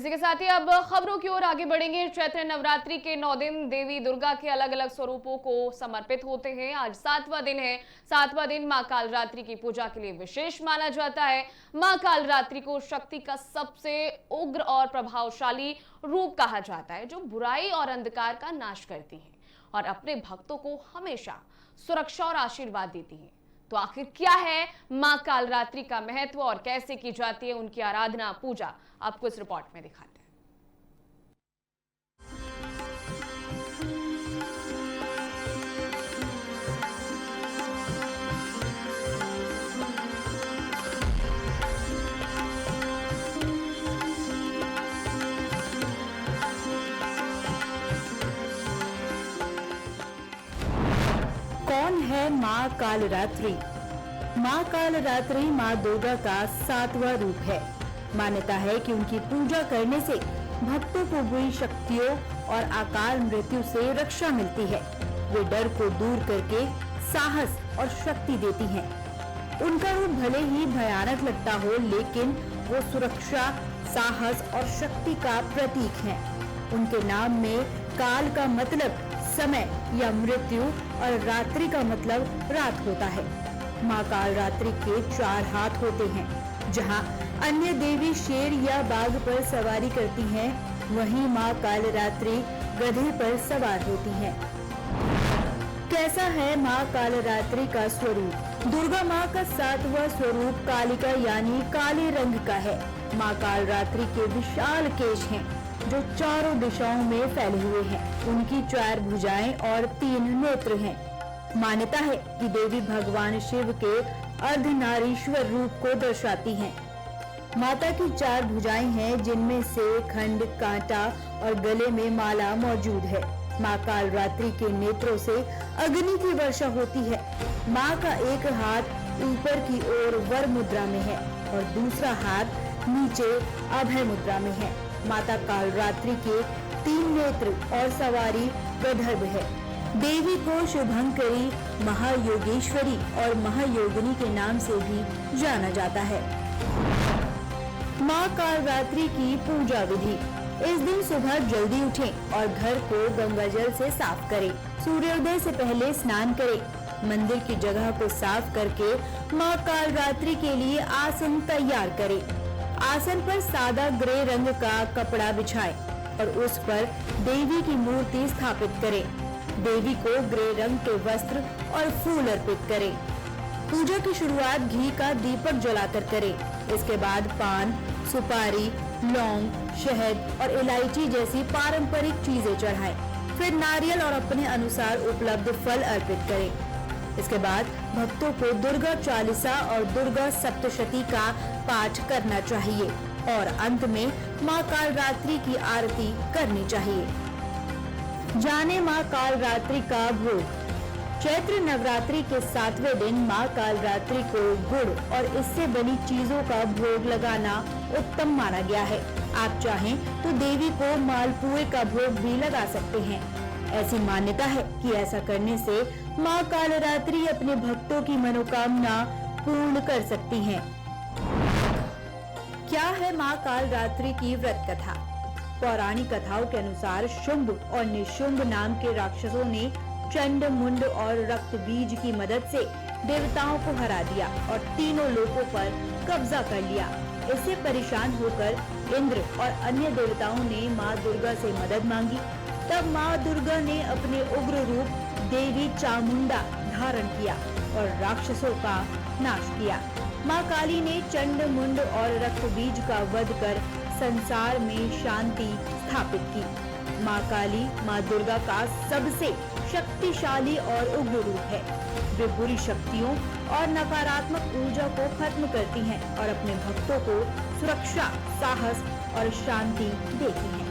इसी के साथ ही अब खबरों की ओर आगे बढ़ेंगे। चैत्र नवरात्रि के 9 दिन देवी दुर्गा के अलग अलग स्वरूपों को समर्पित होते हैं। आज 7वां दिन है। 7वां दिन मां कालरात्रि की पूजा के लिए विशेष माना जाता है। मां कालरात्रि को शक्ति का सबसे उग्र और प्रभावशाली रूप कहा जाता है, जो बुराई और अंधकार का नाश करती है और अपने भक्तों को हमेशा सुरक्षा और आशीर्वाद देती है। तो आखिर क्या है मां कालरात्रि का महत्व और कैसे की जाती है उनकी आराधना पूजा, आपको इस रिपोर्ट में दिखाते हैं। कौन है मां कालरात्रि? मां कालरात्रि मां दुर्गा का 7वां रूप है। मान्यता है कि उनकी पूजा करने से भक्तों को बुरी शक्तियों और अकाल मृत्यु से रक्षा मिलती है। वे डर को दूर करके साहस और शक्ति देती हैं। उनका रूप भले ही भयानक लगता हो, लेकिन वो सुरक्षा, साहस और शक्ति का प्रतीक है। उनके नाम में काल का मतलब समय या मृत्यु और रात्रि का मतलब रात होता है। मां कालरात्रि के 4 हाथ होते हैं। जहां अन्य देवी शेर या बाघ पर सवारी करती हैं, वहीं मां कालरात्रि गधे पर सवार होती हैं। कैसा है मां कालरात्रि का स्वरूप? दुर्गा मां का 7वां स्वरूप कालिका यानी काले रंग का है। मां कालरात्रि के विशाल केश हैं, जो चारों दिशाओं में फैले हुए हैं। उनकी 4 भुजाएं और 3 नेत्र हैं। मान्यता है कि देवी भगवान शिव के अर्धनारीश्वर रूप को दर्शाती हैं। माता की 4 भुजाएं हैं, जिनमें से खंड, कांटा और गले में माला मौजूद है। मां कालरात्रि के नेत्रों से अग्नि की वर्षा होती है। मां का एक हाथ ऊपर की ओर वर मुद्रा में है और दूसरा हाथ नीचे अभय मुद्रा में है। माता कालरात्रि के 3 नेत्र और सवारी गंधर्व है। देवी को शुभंकरी, महायोगेश्वरी और महायोगिनी के नाम से भी जाना जाता है। मां कालरात्रि की पूजा विधि। इस दिन सुबह जल्दी उठें और घर को गंगा जल से साफ करें। सूर्योदय से पहले स्नान करें। मंदिर की जगह को साफ करके मां कालरात्रि के लिए आसन तैयार करें। आसन पर सादा ग्रे रंग का कपड़ा बिछाएं और उस पर देवी की मूर्ति स्थापित करें। देवी को ग्रे रंग के वस्त्र और फूल अर्पित करें। पूजा की शुरुआत घी का दीपक जलाकर करें। इसके बाद पान, सुपारी, लौंग, शहद और इलायची जैसी पारंपरिक चीजें चढ़ाएं। फिर नारियल और अपने अनुसार उपलब्ध फल अर्पित करें। इसके बाद भक्तों को दुर्गा चालीसा और दुर्गा सप्तशती का पाठ करना चाहिए और अंत में मां कालरात्रि की आरती करनी चाहिए। जाने मां कालरात्रि का भोग। चैत्र नवरात्रि के 7वें दिन मां कालरात्रि को गुड़ और इससे बनी चीजों का भोग लगाना उत्तम माना गया है। आप चाहें तो देवी को मालपुए का भोग भी लगा सकते हैं। ऐसी मान्यता है कि ऐसा करने से मां कालरात्रि अपने भक्तों की मनोकामना पूर्ण कर सकती हैं। क्या है मां कालरात्रि की व्रत कथा? पौराणिक कथाओं के अनुसार शुंभ और निशुंभ नाम के राक्षसों ने चंड, मुंड और रक्त बीज की मदद से देवताओं को हरा दिया और तीनों लोकों पर कब्जा कर लिया। इससे परेशान होकर इंद्र और अन्य देवताओं ने मां दुर्गा से मदद मांगी। तब मां दुर्गा ने अपने उग्र रूप देवी चामुंडा धारण किया और राक्षसों का नाश किया। मां काली ने चंड, मुंड और रक्त बीज का वध कर संसार में शांति स्थापित की। मां काली मां दुर्गा का सबसे शक्तिशाली और उग्र रूप है। वे बुरी शक्तियों और नकारात्मक ऊर्जा को खत्म करती हैं और अपने भक्तों को सुरक्षा, साहस और शांति देती हैं।